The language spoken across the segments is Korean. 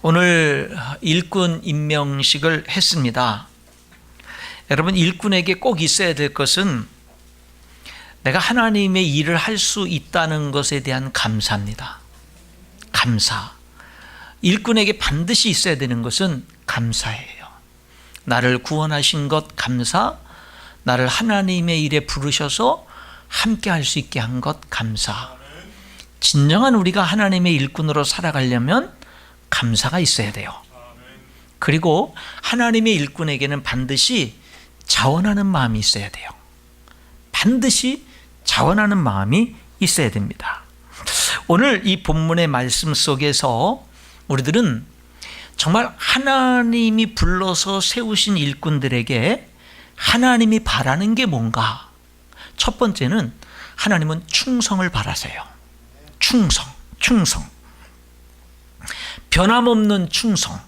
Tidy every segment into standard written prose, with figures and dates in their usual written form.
오늘 일꾼 임명식을 했습니다. 여러분, 일꾼에게 꼭 있어야 될 것은 내가 하나님의 일을 할 수 있다는 것에 대한 감사입니다. 감사. 일꾼에게 반드시 있어야 되는 것은 감사예요. 나를 구원하신 것 감사, 나를 하나님의 일에 부르셔서 함께 할 수 있게 한 것 감사. 진정한 우리가 하나님의 일꾼으로 살아가려면 감사가 있어야 돼요. 그리고 하나님의 일꾼에게는 반드시 자원하는 마음이 있어야 돼요. 반드시 자원하는 마음이 있어야 됩니다. 오늘 이 본문의 말씀 속에서 우리들은 정말 하나님이 불러서 세우신 일꾼들에게 하나님이 바라는 게 뭔가? 첫 번째는 하나님은 충성을 바라세요. 충성. 변함없는 충성.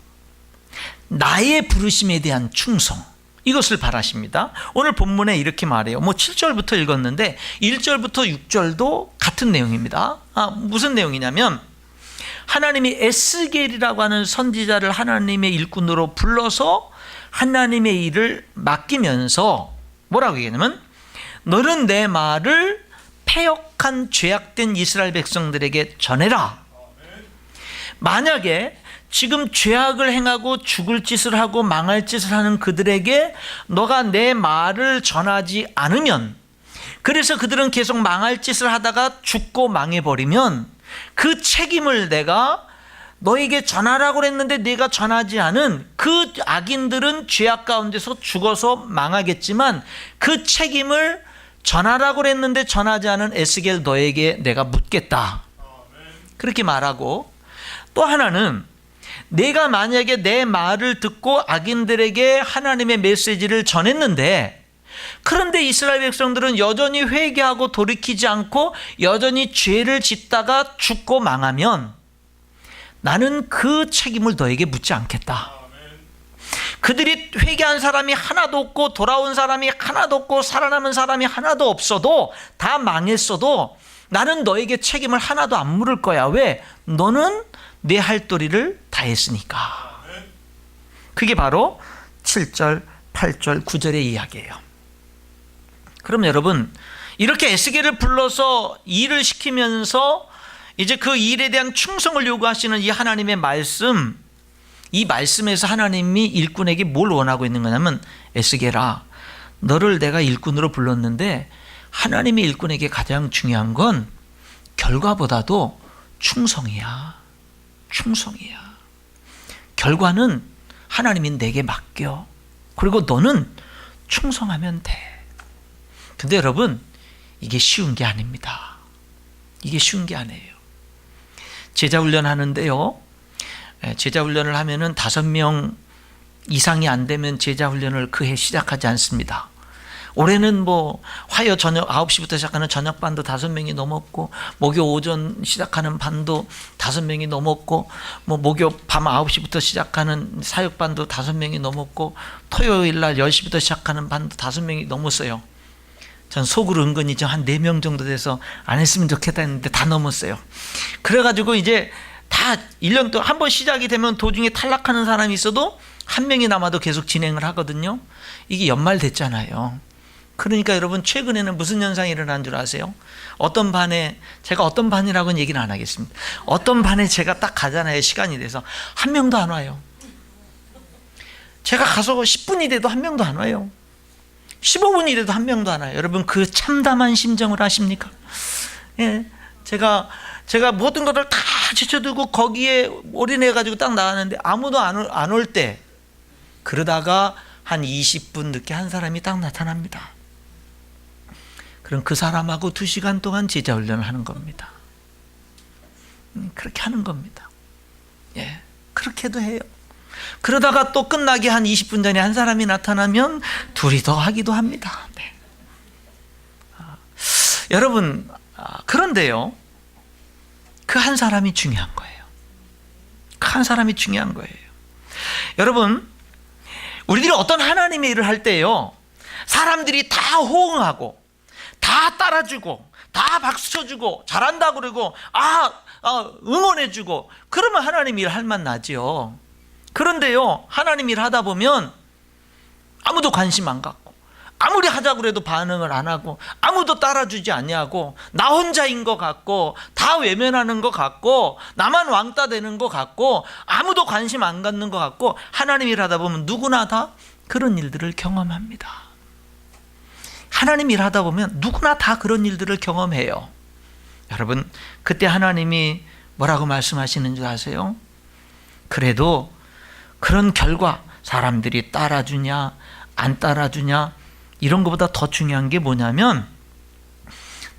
나의 부르심에 대한 충성. 이것을 바라십니다. 오늘 본문에 이렇게 말해요. 7절부터 읽었는데 1절부터 6절도 같은 내용입니다. 무슨 내용이냐면 하나님이 에스겔이라고 하는 선지자를 하나님의 일꾼으로 불러서 하나님의 일을 맡기면서 뭐라고 얘기하냐면 너는 내 말을 패역한 죄악된 이스라엘 백성들에게 전해라. 만약에 지금 죄악을 행하고 죽을 짓을 하고 망할 짓을 하는 그들에게 너가 내 말을 전하지 않으면, 그래서 그들은 계속 망할 짓을 하다가 죽고 망해버리면 그 책임을 내가 너에게 전하라고 했는데 내가 전하지 않은 그 악인들은 죄악 가운데서 죽어서 망하겠지만 그 책임을 전하라고 했는데 전하지 않은 에스겔 너에게 내가 묻겠다. 그렇게 말하고, 또 하나는 내가 만약에 내 말을 듣고 악인들에게 하나님의 메시지를 전했는데 그런데 이스라엘 백성들은 여전히 회개하고 돌이키지 않고 여전히 죄를 짓다가 죽고 망하면 나는 그 책임을 너에게 묻지 않겠다. 그들이 회개한 사람이 하나도 없고 돌아온 사람이 하나도 없고 살아남은 사람이 하나도 없어도 다 망했어도 나는 너에게 책임을 하나도 안 물을 거야. 왜? 너는 내 할 도리를 다 했으니까. 그게 바로 7절, 8절, 9절의 이야기예요. 그럼 여러분, 이렇게 에스겔을 불러서 일을 시키면서 이제 그 일에 대한 충성을 요구하시는 이 하나님의 말씀, 이 말씀에서 하나님이 일꾼에게 뭘 원하고 있는 거냐면, 에스겔아, 너를 내가 일꾼으로 불렀는데 하나님의 일꾼에게 가장 중요한 건 결과보다도 충성이야. 결과는 하나님이 내게 맡겨. 그리고 너는 충성하면 돼. 근데 여러분, 이게 쉬운 게 아닙니다. 이게 쉬운 게 아니에요. 제자훈련 하는데요, 제자훈련을 하면은 5명 이상이 안 되면 제자훈련을 그 해 시작하지 않습니다. 올해는 화요 저녁 9시부터 시작하는 저녁반도 5명이 넘었고, 목요 오전 시작하는 반도 5명이 넘었고, 목요 밤 9시부터 시작하는 사역반도 5명이 넘었고, 토요일 날 10시부터 시작하는 반도 5명이 넘었어요. 전 속으로 은근히 한 4명 정도 돼서 안 했으면 좋겠다 했는데 다 넘었어요. 그래가지고 이제 다 1년 동안 한 번 시작이 되면 도중에 탈락하는 사람이 있어도 1명이 남아도 계속 진행을 하거든요. 이게 연말 됐잖아요. 그러니까 여러분, 최근에는 무슨 현상이 일어난 줄 아세요? 어떤 반에, 제가 어떤 반이라고는 얘기는 안 하겠습니다. 어떤 반에 제가 딱 가잖아요. 시간이 돼서 1명도 안 와요. 제가 가서 10분이 돼도 1명도 안 와요. 15분이 돼도 1명도 안 와요. 여러분, 그 참담한 심정을 아십니까? 예, 제가 모든 것을 다 지쳐두고 거기에 올인해가지고 딱 나왔는데 아무도 안 올 때, 그러다가 한 20분 늦게 한 사람이 딱 나타납니다. 그럼 그 사람하고 2시간 동안 제자훈련을 하는 겁니다. 그렇게 하는 겁니다. 예, 그렇게도 해요. 그러다가 또 끝나기 한 20분 전에 한 사람이 나타나면 둘이 더 하기도 합니다. 네. 여러분, 그런데요, 그 한 사람이 중요한 거예요. 그 한 사람이 중요한 거예요. 여러분, 우리들이 어떤 하나님의 일을 할 때요, 사람들이 다 호응하고 다 따라주고 다 박수 쳐주고 잘한다 그러고 응원해주고 그러면 하나님 일 할 맛 나지요. 그런데요, 하나님 일 하다 보면 아무도 관심 안 갖고 아무리 하자고 해도 반응을 안 하고 아무도 따라주지 않냐고 나 혼자인 것 같고 다 외면하는 것 같고 나만 왕따 되는 것 같고 아무도 관심 안 갖는 것 같고 하나님 일 하다 보면 누구나 다 그런 일들을 경험합니다. 하나님 일 하다 보면 누구나 다 그런 일들을 경험해요. 여러분, 그때 하나님이 뭐라고 말씀하시는 줄 아세요? 그래도 그런 결과, 사람들이 따라주냐 안 따라주냐 이런 것보다 더 중요한 게 뭐냐면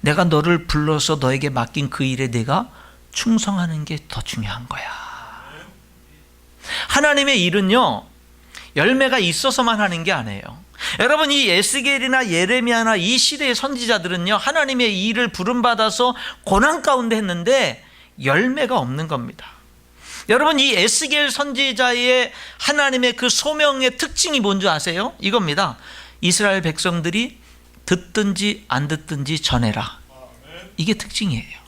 내가 너를 불러서 너에게 맡긴 그 일에 내가 충성하는 게 더 중요한 거야. 하나님의 일은요, 열매가 있어서만 하는 게 아니에요. 여러분, 이 에스겔이나 예레미야나 이 시대의 선지자들은요, 하나님의 일을 부름받아서 고난 가운데 했는데 열매가 없는 겁니다. 여러분, 이 에스겔 선지자의 하나님의 그 소명의 특징이 뭔지 아세요? 이겁니다. 이스라엘 백성들이 듣든지 안 듣든지 전해라. 이게 특징이에요.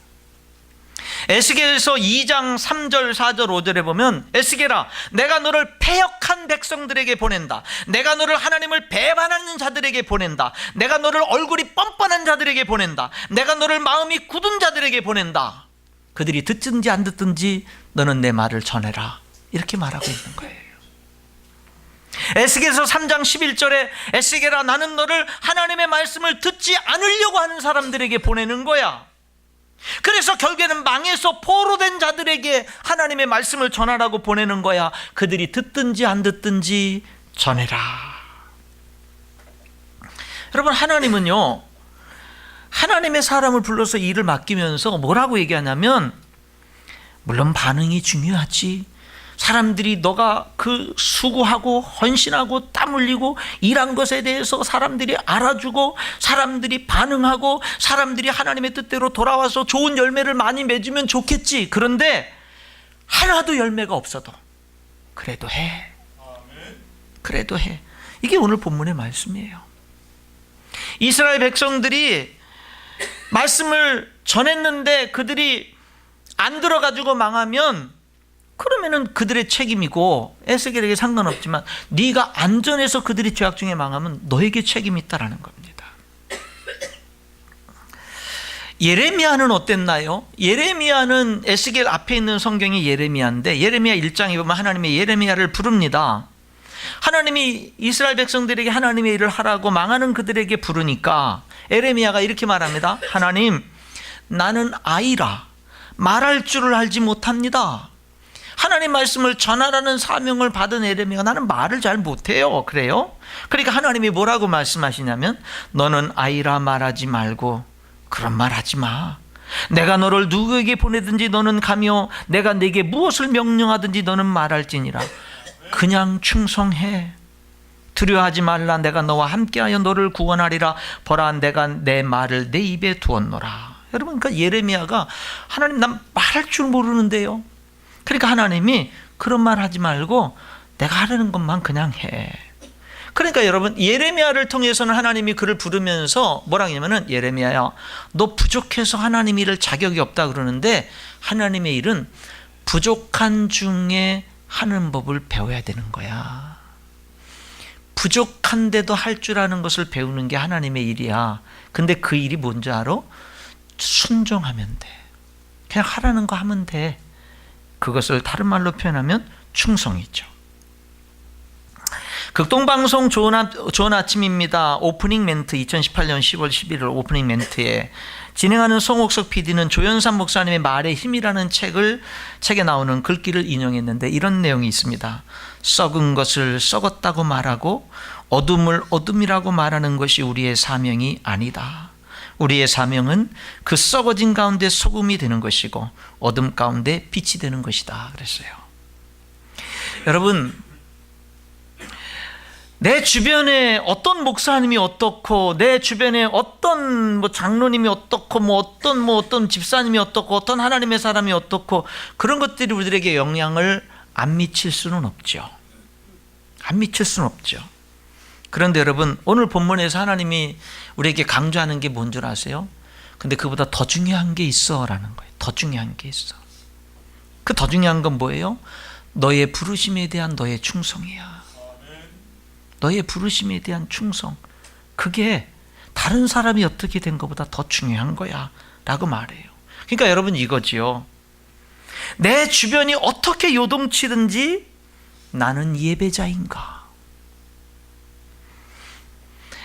에스겔서 2장 3절 4절 5절에 보면 에스겔아, 내가 너를 패역한 백성들에게 보낸다. 내가 너를 하나님을 배반하는 자들에게 보낸다. 내가 너를 얼굴이 뻔뻔한 자들에게 보낸다. 내가 너를 마음이 굳은 자들에게 보낸다. 그들이 듣든지 안 듣든지 너는 내 말을 전해라. 이렇게 말하고 있는 거예요. 에스겔서 3장 11절에 에스겔아, 나는 너를 하나님의 말씀을 듣지 않으려고 하는 사람들에게 보내는 거야. 그래서 결국에는 망해서 포로된 자들에게 하나님의 말씀을 전하라고 보내는 거야. 그들이 듣든지 안 듣든지 전해라. 여러분, 하나님은요, 하나님의 사람을 불러서 일을 맡기면서 뭐라고 얘기하냐면, 물론 반응이 중요하지. 사람들이 너가 그 수고하고 헌신하고 땀 흘리고 일한 것에 대해서 사람들이 알아주고 사람들이 반응하고 사람들이 하나님의 뜻대로 돌아와서 좋은 열매를 많이 맺으면 좋겠지. 그런데 하나도 열매가 없어도 그래도 해. 그래도 해. 이게 오늘 본문의 말씀이에요. 이스라엘 백성들이 말씀을 전했는데 그들이 안 들어가지고 망하면 그러면은 그들의 책임이고 에스겔에게 상관없지만 네가 안전해서 그들이 죄악 중에 망하면 너에게 책임이 있다라는 겁니다. 예레미야는 어땠나요? 예레미야는 에스겔 앞에 있는 성경이 예레미야인데 예레미야 1장에 보면 하나님의 예레미야를 부릅니다. 하나님이 이스라엘 백성들에게 하나님의 일을 하라고 망하는 그들에게 부르니까 예레미야가 이렇게 말합니다. 하나님, 나는 아이라 말할 줄을 알지 못합니다. 하나님 말씀을 전하라는 사명을 받은 예레미야가 나는 말을 잘 못해요. 그래요? 그러니까 하나님이 뭐라고 말씀하시냐면 너는 아이라 말하지 말고 그런 말 하지 마. 내가 너를 누구에게 보내든지 너는 가며 내가 네게 무엇을 명령하든지 너는 말할지니라. 그냥 충성해. 두려워하지 말라. 내가 너와 함께하여 너를 구원하리라. 보라, 내가 내 말을 내 입에 두었노라. 여러분, 그러니까 예레미야가 하나님, 난 말할 줄 모르는데요. 그러니까 하나님이 그런 말 하지 말고 내가 하려는 것만 그냥 해. 그러니까 여러분, 예레미야를 통해서는 하나님이 그를 부르면서 뭐라 하냐면은 예레미야야, 너 부족해서 하나님 일을 자격이 없다 그러는데 하나님의 일은 부족한 중에 하는 법을 배워야 되는 거야. 부족한데도 할 줄 아는 것을 배우는 게 하나님의 일이야. 근데 그 일이 뭔지 알아? 순종하면 돼. 그냥 하라는 거 하면 돼. 그것을 다른 말로 표현하면 충성이죠. 극동방송 좋은 아침입니다. 오프닝 멘트 2018년 10월 11일 오프닝 멘트에 진행하는 송옥석 PD는 조연산 목사님의 말의 힘이라는 책에 나오는 글귀를 인용했는데 이런 내용이 있습니다. 썩은 것을 썩었다고 말하고 어둠을 어둠이라고 말하는 것이 우리의 사명이 아니다. 우리의 사명은 그 썩어진 가운데 소금이 되는 것이고 어둠 가운데 빛이 되는 것이다 그랬어요. 여러분, 내 주변에 어떤 목사님이 어떻고 내 주변에 어떤 장로님이 어떻고 어떤 집사님이 어떻고 어떤 하나님의 사람이 어떻고 그런 것들이 우리들에게 영향을 안 미칠 수는 없죠. 안 미칠 수는 없죠. 그런데 여러분, 오늘 본문에서 하나님이 우리에게 강조하는 게 뭔 줄 아세요? 근데 그보다 더 중요한 게 있어 라는 거예요. 더 중요한 게 있어. 그 더 중요한 건 뭐예요? 너의 부르심에 대한 너의 충성이야. 너의 부르심에 대한 충성. 그게 다른 사람이 어떻게 된 것보다 더 중요한 거야 라고 말해요. 그러니까 여러분 이거지요. 내 주변이 어떻게 요동치든지 나는 예배자인가?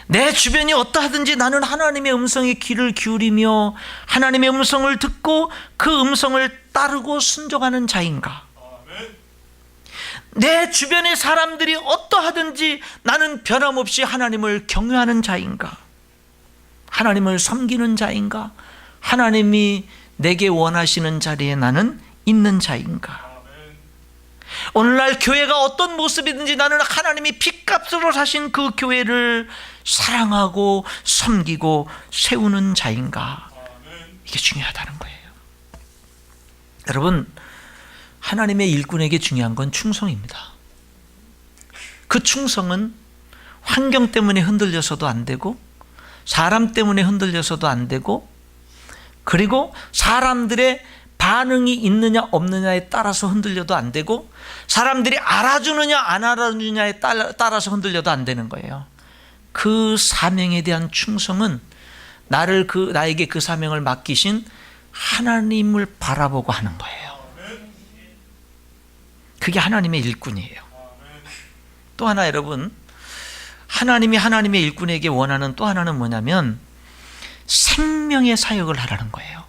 내 주변이 어떠하든지 나는 하나님의 음성에 귀를 기울이며 하나님의 음성을 듣고 그 음성을 따르고 순종하는 자인가? 내 주변의 사람들이 어떠하든지 나는 변함없이 하나님을 경외하는 자인가? 하나님을 섬기는 자인가? 하나님이 내게 원하시는 자리에 나는 있는 자인가? 오늘날 교회가 어떤 모습이든지 나는 하나님이 핏값으로 사신 그 교회를 사랑하고 섬기고 세우는 자인가? 이게 중요하다는 거예요. 여러분, 하나님의 일꾼에게 중요한 건 충성입니다. 그 충성은 환경 때문에 흔들려서도 안 되고 사람 때문에 흔들려서도 안 되고 그리고 사람들의 반응이 있느냐 없느냐에 따라서 흔들려도 안 되고 사람들이 알아주느냐 안 알아주느냐에 따라서 흔들려도 안 되는 거예요. 그 사명에 대한 충성은 나에게 그 사명을 맡기신 하나님을 바라보고 하는 거예요. 그게 하나님의 일꾼이에요. 또 하나 여러분, 하나님이 하나님의 일꾼에게 원하는 또 하나는 뭐냐면 생명의 사역을 하라는 거예요.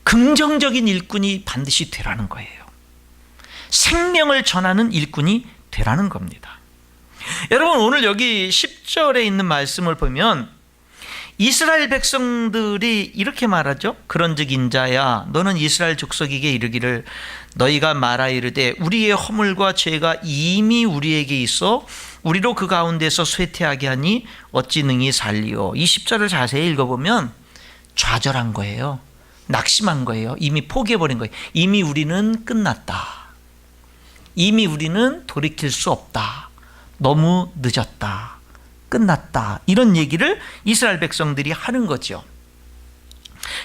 긍정적인 일꾼이 반드시 되라는 거예요. 생명을 전하는 일꾼이 되라는 겁니다. 여러분, 오늘 여기 10절에 있는 말씀을 보면 이스라엘 백성들이 이렇게 말하죠. 그런즉 인자야 너는 이스라엘 족속에게 이르기를 너희가 말하 이르되 우리의 허물과 죄가 이미 우리에게 있어 우리로 그 가운데서 쇠퇴하게 하니 어찌 능히 살리오. 이 10절을 자세히 읽어보면 좌절한 거예요. 낙심한 거예요. 이미 포기해버린 거예요. 이미 우리는 끝났다. 이미 우리는 돌이킬 수 없다. 너무 늦었다. 끝났다. 이런 얘기를 이스라엘 백성들이 하는 거죠.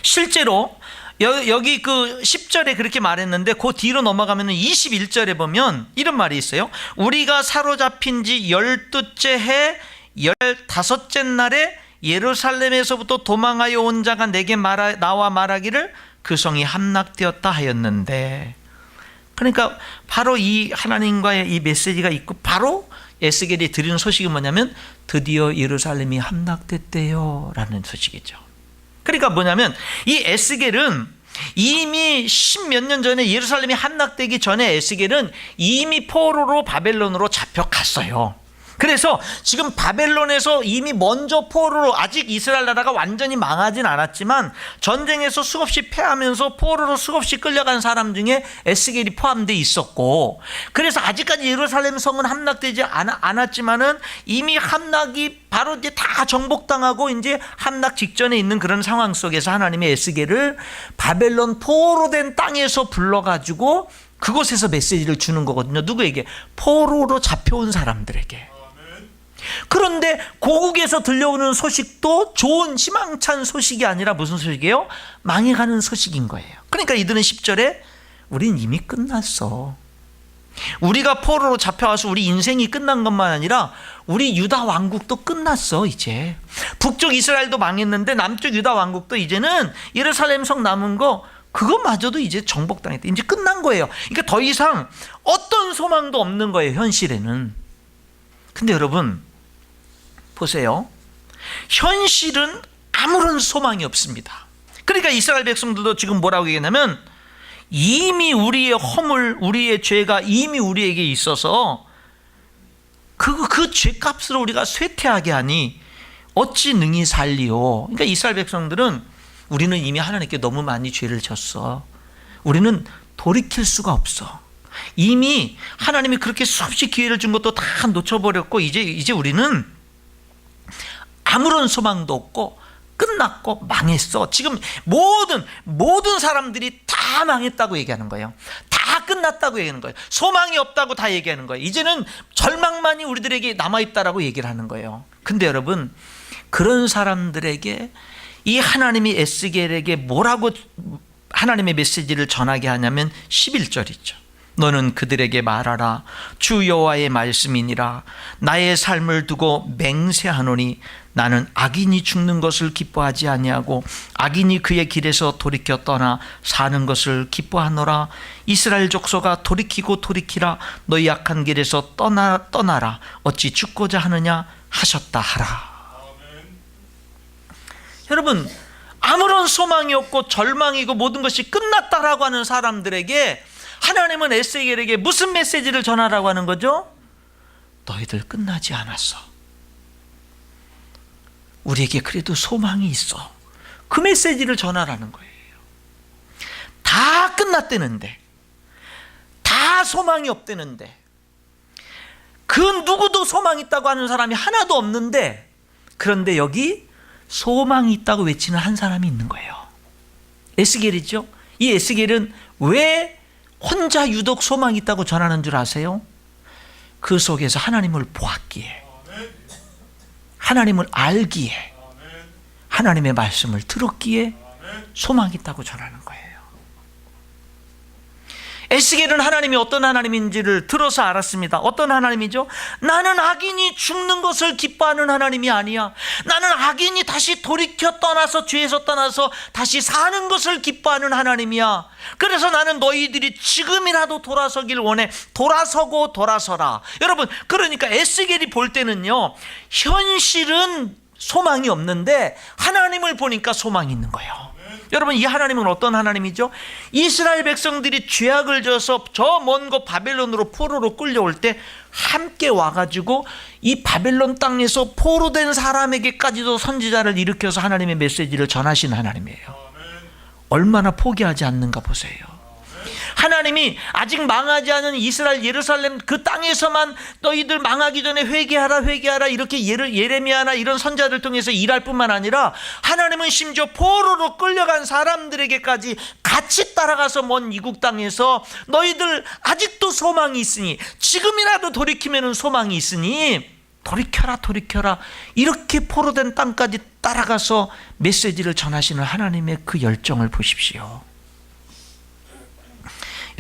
실제로 여기 그 10절에 그렇게 말했는데 그 뒤로 넘어가면 21절에 보면 이런 말이 있어요. 우리가 사로잡힌 지 12째 해 15째 날에 예루살렘에서부터 도망하여 온 자가 내게 나와 말하기를 그 성이 함락되었다 하였는데, 그러니까 바로 이 하나님과의 이 메시지가 있고 바로 에스겔이 드리는 소식이 뭐냐면 드디어 예루살렘이 함락됐대요 라는 소식이죠. 그러니까 뭐냐면 이 에스겔은 이미 10몇 년 전에 예루살렘이 함락되기 전에 에스겔은 이미 포로로 바벨론으로 잡혀갔어요. 그래서 지금 바벨론에서 이미 먼저 포로로, 아직 이스라엘 나라가 완전히 망하진 않았지만 전쟁에서 수없이 패하면서 포로로 수없이 끌려간 사람 중에 에스겔이 포함되어 있었고, 그래서 아직까지 예루살렘 성은 함락되지 않았지만은 이미 함락이 바로 이제 다 정복당하고 이제 함락 직전에 있는 그런 상황 속에서 하나님의 에스겔을 바벨론 포로된 땅에서 불러가지고 그곳에서 메시지를 주는 거거든요. 누구에게? 포로로 잡혀온 사람들에게. 그런데 고국에서 들려오는 소식도 좋은 희망찬 소식이 아니라 무슨 소식이에요? 망해가는 소식인 거예요. 그러니까 이들은 10절에 우린 이미 끝났어. 우리가 포로로 잡혀와서 우리 인생이 끝난 것만 아니라 우리 유다 왕국도 끝났어. 이제 북쪽 이스라엘도 망했는데 남쪽 유다 왕국도 이제는 예루살렘 성 남은 거 그것마저도 이제 정복당했대. 이제 끝난 거예요. 그러니까 더 이상 어떤 소망도 없는 거예요, 현실에는. 근데 여러분 보세요. 현실은 아무런 소망이 없습니다. 그러니까 이스라엘 백성들도 지금 뭐라고 얘기하냐면 이미 우리의 허물, 우리의 죄가 이미 우리에게 있어서 그 죄값으로 우리가 쇠퇴하게 하니 어찌 능히 살리오. 그러니까 이스라엘 백성들은 우리는 이미 하나님께 너무 많이 죄를 졌어. 우리는 돌이킬 수가 없어. 이미 하나님이 그렇게 수없이 기회를 준 것도 다 놓쳐버렸고 이제 우리는 아무런 소망도 없고 끝났고 망했어. 지금 모든 사람들이 다 망했다고 얘기하는 거예요. 다 끝났다고 얘기하는 거예요. 소망이 없다고 다 얘기하는 거예요. 이제는 절망만이 우리들에게 남아있다라고 얘기를 하는 거예요. 근데 여러분, 그런 사람들에게 이 하나님이 에스겔에게 뭐라고 하나님의 메시지를 전하게 하냐면 11절이죠. 너는 그들에게 말하라. 주 여호와의 말씀이니라. 나의 삶을 두고 맹세하노니 나는 악인이 죽는 것을 기뻐하지 아니하고 악인이 그의 길에서 돌이켜 떠나 사는 것을 기뻐하노라. 이스라엘 족속아 돌이키고 돌이키라. 너희 악한 길에서 떠나라. 어찌 죽고자 하느냐 하셨다 하라. 여러분, 아무런 소망이 없고 절망이고 모든 것이 끝났다라고 하는 사람들에게 하나님은 에스겔에게 무슨 메시지를 전하라고 하는 거죠? 너희들 끝나지 않았어. 우리에게 그래도 소망이 있어. 그 메시지를 전하라는 거예요. 다 끝났다는데, 다 소망이 없다는데, 그 누구도 소망이 있다고 하는 사람이 하나도 없는데, 그런데 여기 소망이 있다고 외치는 한 사람이 있는 거예요. 에스겔이죠. 이 에스겔은 왜 혼자 유독 소망이 있다고 전하는 줄 아세요? 그 속에서 하나님을 보았기에, 하나님을 알기에, 하나님의 말씀을 들었기에 소망이 있다고 전하는 거예요. 에스겔은 하나님이 어떤 하나님인지를 들어서 알았습니다. 어떤 하나님이죠? 나는 악인이 죽는 것을 기뻐하는 하나님이 아니야. 나는 악인이 다시 돌이켜 떠나서 죄에서 떠나서 다시 사는 것을 기뻐하는 하나님이야. 그래서 나는 너희들이 지금이라도 돌아서길 원해. 돌아서고 돌아서라. 여러분, 그러니까 에스겔이 볼 때는요, 현실은 소망이 없는데 하나님을 보니까 소망이 있는 거예요. 여러분, 이 하나님은 어떤 하나님이죠? 이스라엘 백성들이 죄악을 져서 저 먼 곳 바벨론으로 포로로 끌려올 때 함께 와가지고 이 바벨론 땅에서 포로된 사람에게까지도 선지자를 일으켜서 하나님의 메시지를 전하신 하나님이에요. 얼마나 포기하지 않는가 보세요. 하나님이 아직 망하지 않은 이스라엘 예루살렘 그 땅에서만 너희들 망하기 전에 회개하라 이렇게 예레미야나 이런 선자들 통해서 일할 뿐만 아니라 하나님은 심지어 포로로 끌려간 사람들에게까지 같이 따라가서 먼 이국 땅에서 너희들 아직도 소망이 있으니, 지금이라도 돌이키면 소망이 있으니 돌이켜라 이렇게 포로된 땅까지 따라가서 메시지를 전하시는 하나님의 그 열정을 보십시오.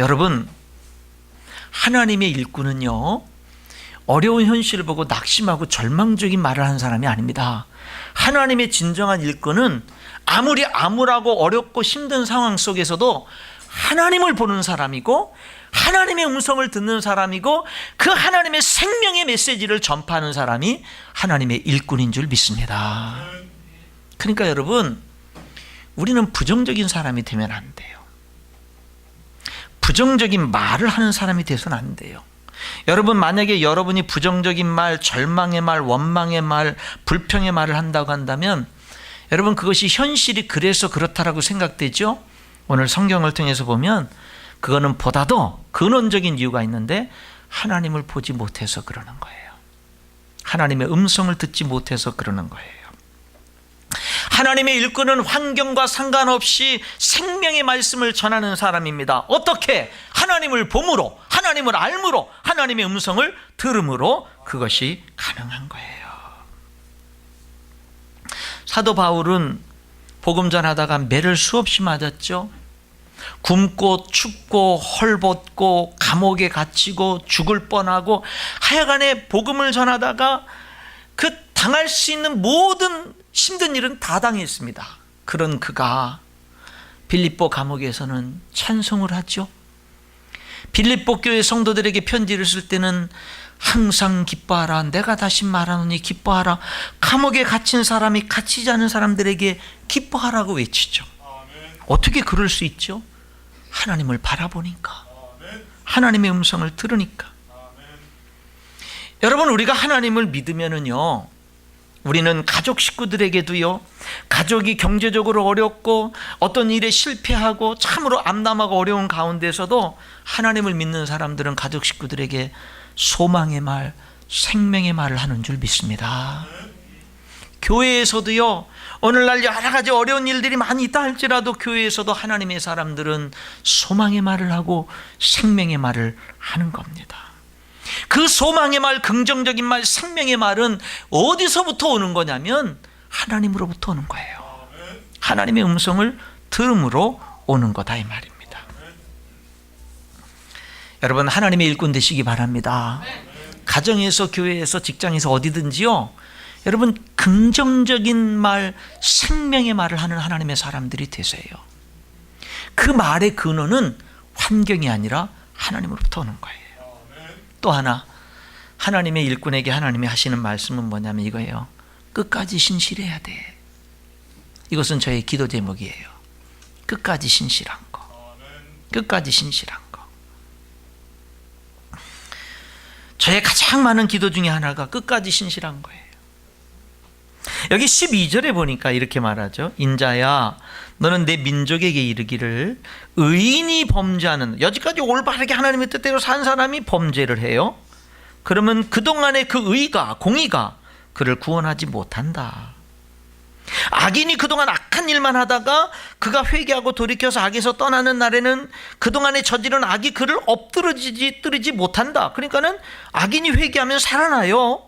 여러분, 하나님의 일꾼은요, 어려운 현실을 보고 낙심하고 절망적인 말을 하는 사람이 아닙니다. 하나님의 진정한 일꾼은 아무리 암울하고 어렵고 힘든 상황 속에서도 하나님을 보는 사람이고 하나님의 음성을 듣는 사람이고 그 하나님의 생명의 메시지를 전파하는 사람이 하나님의 일꾼인 줄 믿습니다. 그러니까 여러분, 우리는 부정적인 사람이 되면 안 돼요. 부정적인 말을 하는 사람이 돼서는 안 돼요. 여러분, 만약에 여러분이 부정적인 말, 절망의 말, 원망의 말, 불평의 말을 한다고 한다면 여러분, 그것이 현실이 그래서 그렇다라고 생각되죠? 오늘 성경을 통해서 보면 그거는 보다도 근원적인 이유가 있는데 하나님을 보지 못해서 그러는 거예요. 하나님의 음성을 듣지 못해서 그러는 거예요. 하나님의 일꾼은 환경과 상관없이 생명의 말씀을 전하는 사람입니다. 어떻게? 하나님을 봄으로, 하나님을 알므로, 하나님의 음성을 들음으로 그것이 가능한 거예요. 사도 바울은 복음 전하다가 매를 수없이 맞았죠. 굶고 춥고 헐벗고 감옥에 갇히고 죽을 뻔하고 하여간에 복음을 전하다가 그 당할 수 있는 모든 힘든 일은 다 당했습니다. 그런 그가 빌립보 감옥에서는 찬송을 하죠. 빌립보 교회 성도들에게 편지를 쓸 때는 항상 기뻐하라, 내가 다시 말하노니 기뻐하라, 감옥에 갇힌 사람이 갇히지 않은 사람들에게 기뻐하라고 외치죠. 어떻게 그럴 수 있죠? 하나님을 바라보니까, 하나님의 음성을 들으니까. 여러분, 우리가 하나님을 믿으면은요, 우리는 가족 식구들에게도요, 가족이 경제적으로 어렵고 어떤 일에 실패하고 참으로 암담하고 어려운 가운데서도 하나님을 믿는 사람들은 가족 식구들에게 소망의 말, 생명의 말을 하는 줄 믿습니다. 교회에서도요, 오늘날 여러 가지 어려운 일들이 많이 있다 할지라도 교회에서도 하나님의 사람들은 소망의 말을 하고 생명의 말을 하는 겁니다. 그 소망의 말, 긍정적인 말, 생명의 말은 어디서부터 오는 거냐면 하나님으로부터 오는 거예요. 하나님의 음성을 들음으로 오는 거다 이 말입니다. 여러분, 하나님의 일꾼 되시기 바랍니다. 가정에서, 교회에서, 직장에서 어디든지요, 여러분 긍정적인 말, 생명의 말을 하는 하나님의 사람들이 되세요. 그 말의 근원은 환경이 아니라 하나님으로부터 오는 거예요. 또 하나, 하나님의 일꾼에게 하나님이 하시는 말씀은 뭐냐면 이거예요. 끝까지 신실해야 돼. 이것은 저의 기도 제목이에요. 끝까지 신실한 거. 끝까지 신실한 거. 저의 가장 많은 기도 중에 하나가 끝까지 신실한 거예요. 여기 12절에 보니까 이렇게 말하죠. 인자야, 너는 내 민족에게 이르기를 의인이 범죄하는, 여지까지 올바르게 하나님의 뜻대로 산 사람이 범죄를 해요. 그러면 그동안의 그 의가, 공의가 그를 구원하지 못한다. 악인이 그동안 악한 일만 하다가 그가 회개하고 돌이켜서 악에서 떠나는 날에는 그동안에 저지른 악이 그를 엎드리지 못한다. 그러니까는 악인이 회개하면 살아나요.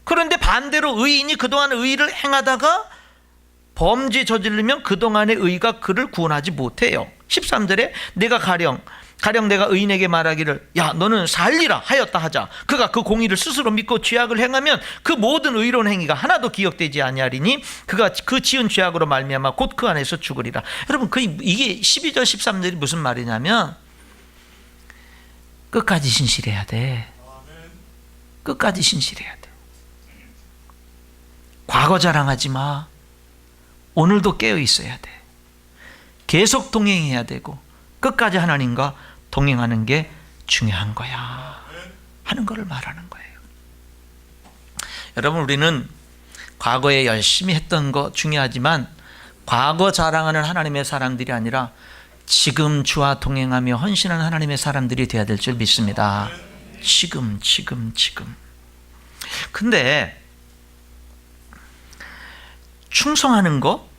그런데 반대로 의인이 그동안 의를 행하다가 범죄 저지르면 그동안의 의가 그를 구원하지 못해요. 13절에 내가 가령 내가 의인에게 말하기를 야 너는 살리라 하였다 하자. 그가 그 공의를 스스로 믿고 죄악을 행하면 그 모든 의로운 행위가 하나도 기억되지 아니하리니 그가 그 지은 죄악으로 말미암아 곧 그 안에서 죽으리라. 여러분, 이게 12절 13절이 무슨 말이냐면 끝까지 신실해야 돼. 끝까지 신실해야 돼. 과거 자랑하지 마. 오늘도 깨어 있어야 돼. 계속 동행해야 되고 끝까지 하나님과 동행하는 게 중요한 거야 하는 것을 말하는 거예요. 여러분, 우리는 과거에 열심히 했던 거 중요하지만 과거 자랑하는 하나님의 사람들이 아니라 지금 주와 동행하며 헌신하는 하나님의 사람들이 되어야 될 줄 믿습니다. 지금. 근데 충성하는 거,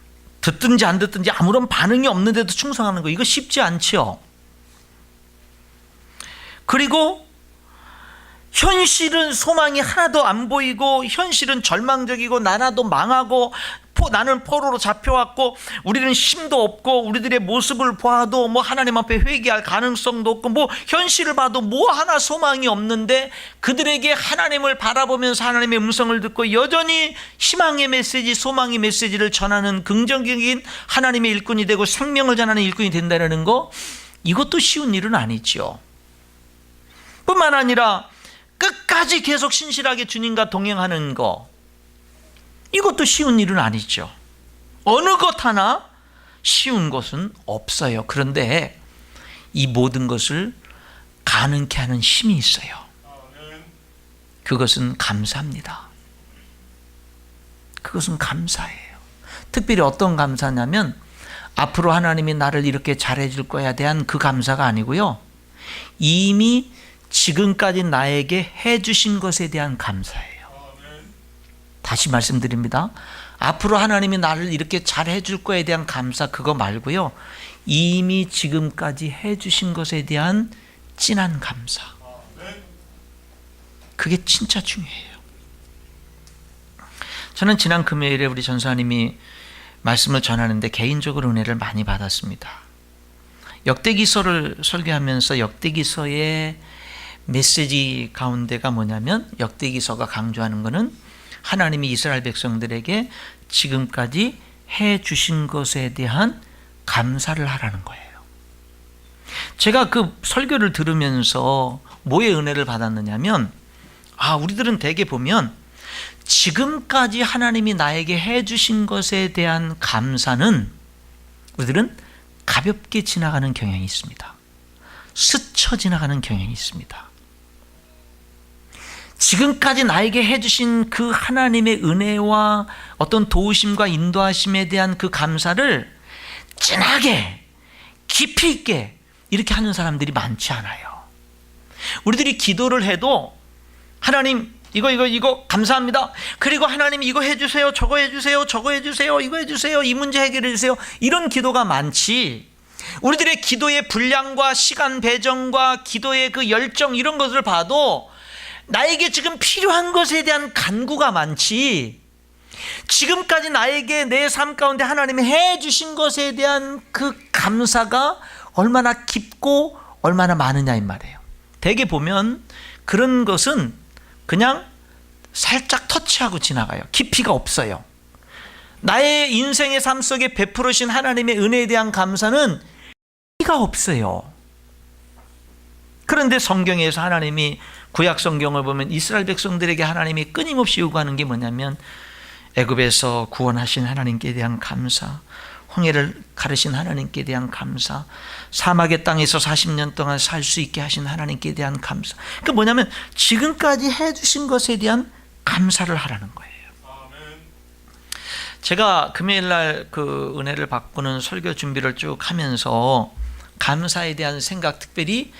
듣든지 안 듣든지 아무런 반응이 없는데도 충성하는 거, 이거 쉽지 않죠. 그리고 현실은 소망이 하나도 안 보이고 현실은 절망적이고 나라도 망하고 나는 포로로 잡혀왔고 우리는 힘도 없고 우리들의 모습을 봐도 뭐 하나님 앞에 회개할 가능성도 없고 뭐 현실을 봐도 뭐 하나 소망이 없는데 그들에게 하나님을 바라보면서 하나님의 음성을 듣고 여전히 희망의 메시지, 소망의 메시지를 전하는 긍정적인 하나님의 일꾼이 되고 생명을 전하는 일꾼이 된다는 거, 이것도 쉬운 일은 아니죠. 뿐만 아니라 끝까지 계속 신실하게 주님과 동행하는 거, 이것도 쉬운 일은 아니죠. 어느 것 하나 쉬운 것은 없어요. 그런데 이 모든 것을 가능케 하는 힘이 있어요. 그것은 감사입니다. 그것은 감사예요. 특별히 어떤 감사냐면 앞으로 하나님이 나를 이렇게 잘해줄 거에 대한 그 감사가 아니고요, 이미 지금까지 나에게 해주신 것에 대한 감사예요. 다시 말씀드립니다. 앞으로 하나님이 나를 이렇게 잘 해줄 거에 대한 감사, 그거 말고요, 이미 지금까지 해주신 것에 대한 진한 감사, 그게 진짜 중요해요. 저는 지난 금요일에 우리 전사님이 말씀을 전하는데 개인적으로 은혜를 많이 받았습니다. 역대기서를 설교하면서 역대기서의 메시지 가운데가 뭐냐면, 역대기서가 강조하는 것은 하나님이 이스라엘 백성들에게 지금까지 해 주신 것에 대한 감사를 하라는 거예요. 제가 그 설교를 들으면서 뭐의 은혜를 받았느냐면, 우리들은 대개 보면 지금까지 하나님이 나에게 해 주신 것에 대한 감사는 우리들은 가볍게 지나가는 경향이 있습니다. 스쳐 지나가는 경향이 있습니다. 지금까지 나에게 해주신 그 하나님의 은혜와 어떤 도우심과 인도하심에 대한 그 감사를 진하게 깊이 있게 이렇게 하는 사람들이 많지 않아요. 우리들이 기도를 해도 하나님 이거 감사합니다. 그리고 하나님 이거 해주세요, 저거 해주세요, 저거 해주세요, 이거 해주세요, 이 문제 해결해 주세요, 이런 기도가 많지, 우리들의 기도의 분량과 시간 배정과 기도의 그 열정, 이런 것을 봐도 나에게 지금 필요한 것에 대한 간구가 많지, 지금까지 나에게 내 삶 가운데 하나님이 해주신 것에 대한 그 감사가 얼마나 깊고 얼마나 많으냐 이 말이에요. 대개 보면 그런 것은 그냥 살짝 터치하고 지나가요. 깊이가 없어요. 나의 인생의 삶 속에 베풀으신 하나님의 은혜에 대한 감사는 깊이가 없어요. 그런데 성경에서 하나님이 구약 성경을 보면 이스라엘 백성들에게 하나님이 끊임없이 요구하는 게 뭐냐면 애굽에서 구원하신 하나님께 대한 감사, 홍해를 가르신 하나님께 대한 감사, 사막의 땅에서 40년 동안 살 수 있게 하신 하나님께 대한 감사. 그 뭐냐면 지금까지 해주신 것에 대한 감사를 하라는 거예요. 제가 금요일 날 그 은혜를 바꾸는 설교 준비를 쭉 하면서 감사에 대한 생각, 특별히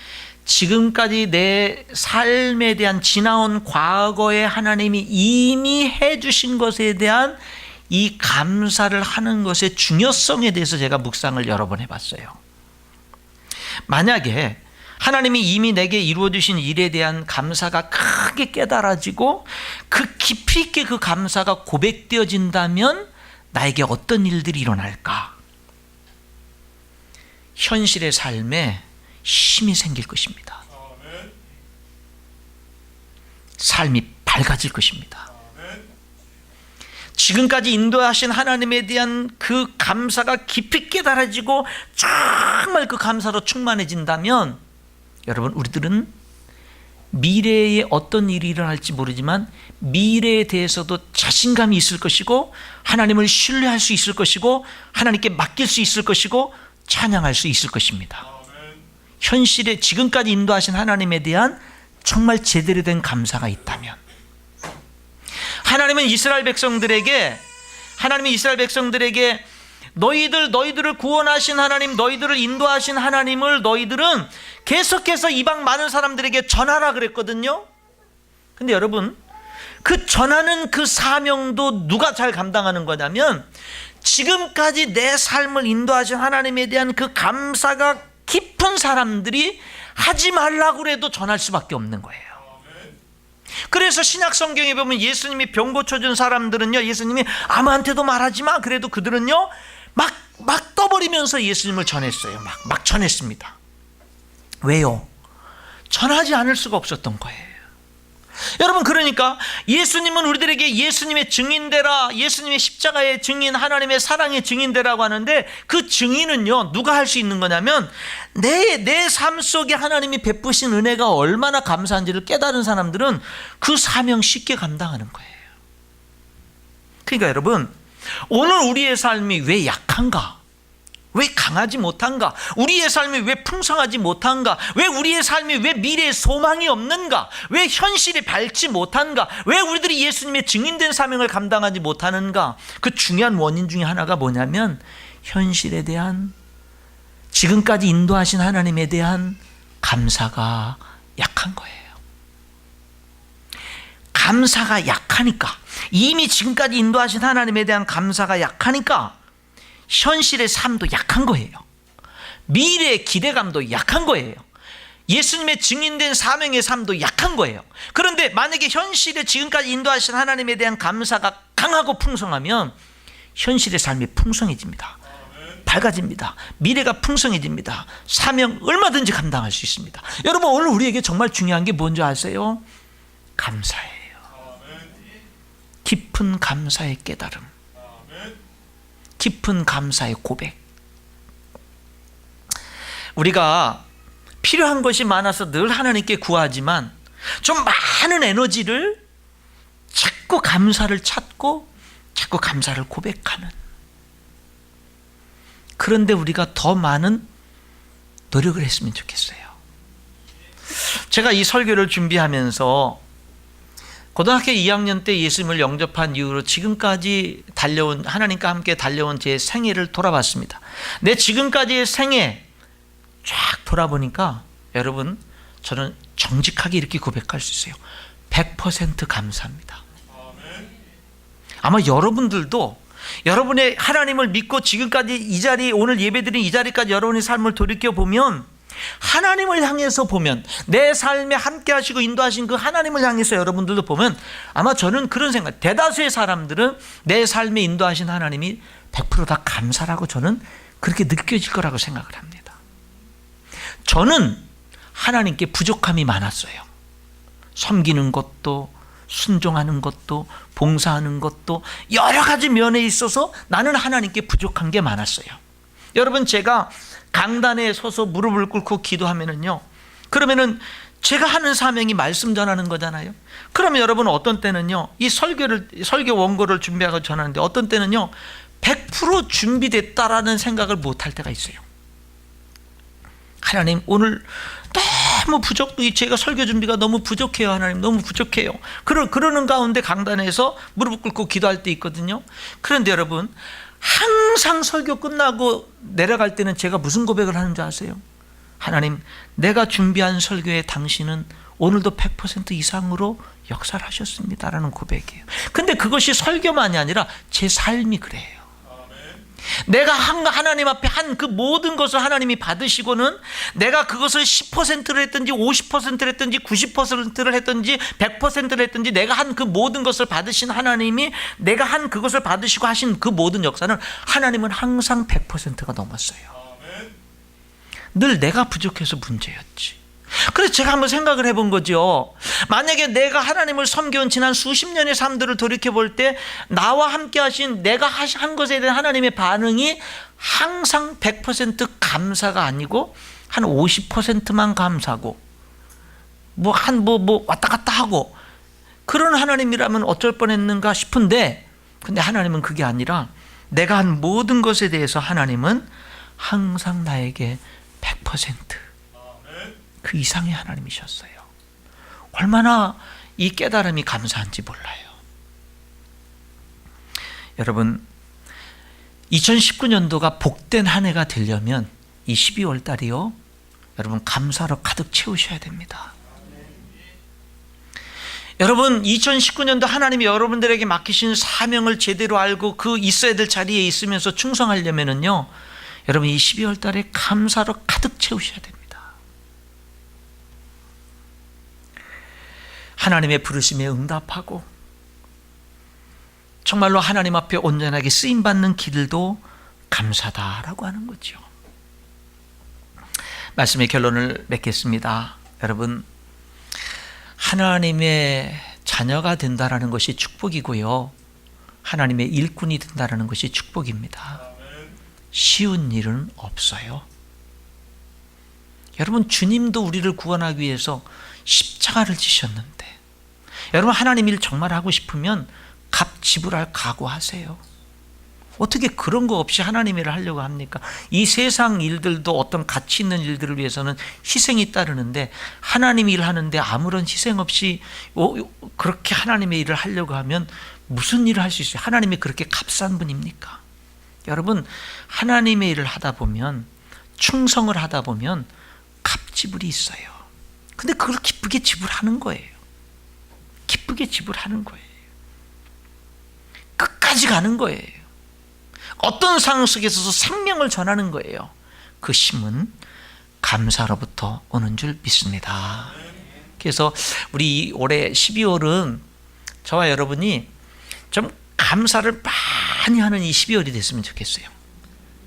지금까지 내 삶에 대한 지나온 과거에 하나님이 이미 해주신 것에 대한 이 감사를 하는 것의 중요성에 대해서 제가 묵상을 여러 번 해봤어요. 만약에 하나님이 이미 내게 이루어주신 일에 대한 감사가 크게 깨달아지고 그 깊이 있게 그 감사가 고백되어진다면 나에게 어떤 일들이 일어날까? 현실의 삶에 힘이 생길 것입니다. 삶이 밝아질 것입니다. 지금까지 인도하신 하나님에 대한 그 감사가 깊이 깨달아지고 정말 그 감사로 충만해진다면 여러분, 우리들은 미래에 어떤 일이 일어날지 모르지만 미래에 대해서도 자신감이 있을 것이고 하나님을 신뢰할 수 있을 것이고 하나님께 맡길 수 있을 것이고 찬양할 수 있을 것입니다. 현실에 지금까지 인도하신 하나님에 대한 정말 제대로 된 감사가 있다면, 하나님이 이스라엘 백성들에게 너희들을 구원하신 하나님, 너희들을 인도하신 하나님을 너희들은 계속해서 이방 많은 사람들에게 전하라 그랬거든요. 근데 여러분, 그 전하는 그 사명도 누가 잘 감당하는 거냐면 지금까지 내 삶을 인도하신 하나님에 대한 그 감사가 깊은 사람들이 하지 말라고 해도 전할 수밖에 없는 거예요. 그래서 신약 성경에 보면 예수님이 병 고쳐준 사람들은요, 예수님이 아무한테도 말하지 마, 그래도 그들은요 막 떠버리면서 예수님을 전했어요. 막 전했습니다. 왜요? 전하지 않을 수가 없었던 거예요. 여러분, 그러니까 예수님은 우리들에게 예수님의 증인되라, 예수님의 십자가의 증인, 하나님의 사랑의 증인되라고 하는데 그 증인은요 누가 할 수 있는 거냐면 내 삶 속에 하나님이 베푸신 은혜가 얼마나 감사한지를 깨달은 사람들은 그 사명 쉽게 감당하는 거예요. 그러니까 여러분, 오늘 우리의 삶이 왜 약한가? 왜 강하지 못한가? 우리의 삶이 왜 풍성하지 못한가? 왜 우리의 삶이 왜 미래에 소망이 없는가? 왜 현실이 밝지 못한가? 왜 우리들이 예수님의 증인된 사명을 감당하지 못하는가? 그 중요한 원인 중에 하나가 뭐냐면 현실에 대한, 지금까지 인도하신 하나님에 대한 감사가 약한 거예요. 감사가 약하니까, 이미 지금까지 인도하신 하나님에 대한 감사가 약하니까 현실의 삶도 약한 거예요. 미래의 기대감도 약한 거예요. 예수님의 증인된 사명의 삶도 약한 거예요. 그런데 만약에 현실에 지금까지 인도하신 하나님에 대한 감사가 강하고 풍성하면 현실의 삶이 풍성해집니다. 밝아집니다. 미래가 풍성해집니다. 사명 얼마든지 감당할 수 있습니다. 여러분, 오늘 우리에게 정말 중요한 게 뭔지 아세요? 감사예요. 깊은 감사의 깨달음, 깊은 감사의 고백. 우리가 필요한 것이 많아서 늘 하나님께 구하지만 좀 많은 에너지를 자꾸 감사를 찾고 자꾸 감사를 고백하는, 그런데 우리가 더 많은 노력을 했으면 좋겠어요. 제가 이 설교를 준비하면서 고등학교 2학년 때 예수님을 영접한 이후로 지금까지 달려온, 하나님과 함께 달려온 제 생애를 돌아봤습니다. 내 지금까지의 생애 쫙 돌아보니까 여러분, 저는 정직하게 이렇게 고백할 수 있어요. 100% 감사합니다. 아마 여러분들도 여러분의 하나님을 믿고 지금까지 이 자리, 오늘 예배드린 이 자리까지 여러분의 삶을 돌이켜보면 하나님을 향해서 보면, 내 삶에 함께 하시고 인도하신 그 하나님을 향해서 여러분들도 보면, 아마 저는 그런 생각, 대다수의 사람들은 내 삶에 인도하신 하나님이 100%다 감사라고 저는 그렇게 느껴질 거라고 생각을 합니다. 저는 하나님께 부족함이 많았어요. 섬기는 것도, 순종하는 것도, 봉사하는 것도, 여러 가지 면에 있어서 나는 하나님께 부족한 게 많았어요. 여러분, 제가 강단에 서서 무릎을 꿇고 기도하면은요, 그러면은 제가 하는 사명이 말씀 전하는 거잖아요. 그러면 여러분, 어떤 때는요, 이 설교 원고를 준비하고 전하는데, 어떤 때는요 100% 준비됐다라는 생각을 못 할 때가 있어요. 하나님, 오늘 너무 제가 설교 준비가 너무 부족해요. 하나님, 너무 부족해요. 그러는 가운데 강단에서 무릎 꿇고 기도할 때 있거든요. 그런데 여러분, 항상 설교 끝나고 내려갈 때는 제가 무슨 고백을 하는 줄 아세요? 하나님, 내가 준비한 설교에 당신은 오늘도 100% 이상으로 역사를 하셨습니다라는 고백이에요. 근데 그것이 설교만이 아니라 제 삶이 그래요. 내가 하나님 앞에 한 그 모든 것을 하나님이 받으시고는, 내가 그것을 10%를 했든지 50%를 했든지 90%를 했든지 100%를 했든지, 내가 한 그 모든 것을 받으신 하나님이, 내가 한 그것을 받으시고 하신 그 모든 역사는 하나님은 항상 100%가 넘었어요. 늘 내가 부족해서 문제였지. 그래서 제가 한번 생각을 해본 거죠. 만약에 내가 하나님을 섬겨온 지난 수십 년의 삶들을 돌이켜볼 때, 나와 함께 하신, 내가 한 것에 대한 하나님의 반응이 항상 100% 감사가 아니고 한 50%만 감사고, 왔다 갔다 하고, 그런 하나님이라면 어쩔 뻔했는가 싶은데, 근데 하나님은 그게 아니라 내가 한 모든 것에 대해서 하나님은 항상 나에게 100% 그 이상의 하나님이셨어요. 얼마나 이 깨달음이 감사한지 몰라요. 여러분, 2019년도가 복된 한 해가 되려면 이 12월 달이요, 여러분, 감사로 가득 채우셔야 됩니다. 여러분, 2019년도 하나님이 여러분들에게 맡기신 사명을 제대로 알고 그 있어야 될 자리에 있으면서 충성하려면은요, 여러분, 이 12월 달에 감사로 가득 채우셔야 됩니다. 하나님의 부르심에 응답하고, 정말로 하나님 앞에 온전하게 쓰임받는 길도 감사다라고 하는 거죠. 말씀의 결론을 맺겠습니다. 여러분, 하나님의 자녀가 된다라는 것이 축복이고요, 하나님의 일꾼이 된다라는 것이 축복입니다. 쉬운 일은 없어요. 여러분, 주님도 우리를 구원하기 위해서 십자가를 지셨는데, 여러분, 하나님 일 정말 하고 싶으면 값 지불할 각오하세요. 어떻게 그런 거 없이 하나님 일을 하려고 합니까? 이 세상 일들도 어떤 가치 있는 일들을 위해서는 희생이 따르는데, 하나님 일을 하는데 아무런 희생 없이 그렇게 하나님의 일을 하려고 하면 무슨 일을 할 수 있어요? 하나님이 그렇게 값싼 분입니까? 여러분, 하나님의 일을 하다 보면, 충성을 하다 보면 값지불이 있어요. 근데 그걸 기쁘게 지불하는 거예요. 기쁘게 지불하는 거예요. 끝까지 가는 거예요. 어떤 상황 속에서도 생명을 전하는 거예요. 그 힘은 감사로부터 오는 줄 믿습니다. 그래서 우리 올해 12월은 저와 여러분이 좀 감사를 많이 하는 이 12월이 됐으면 좋겠어요.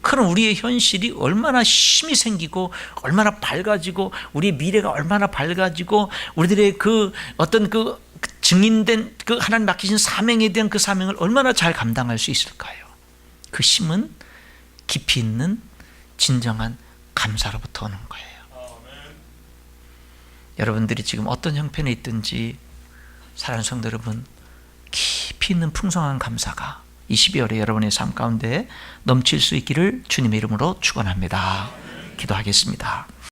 그럼 우리의 현실이 얼마나 힘이 생기고, 얼마나 밝아지고, 우리의 미래가 얼마나 밝아지고, 우리들의 그 어떤 그 증인된 그 하나님 맡기신 사명에 대한 그 사명을 얼마나 잘 감당할 수 있을까요? 그 힘은 깊이 있는 진정한 감사로부터 오는 거예요. 여러분들이 지금 어떤 형편에 있든지, 사랑하는 성도 여러분, 깊이 있는 풍성한 감사가 이 12월에 여러분의 삶 가운데 넘칠 수 있기를 주님의 이름으로 축원합니다. 기도하겠습니다.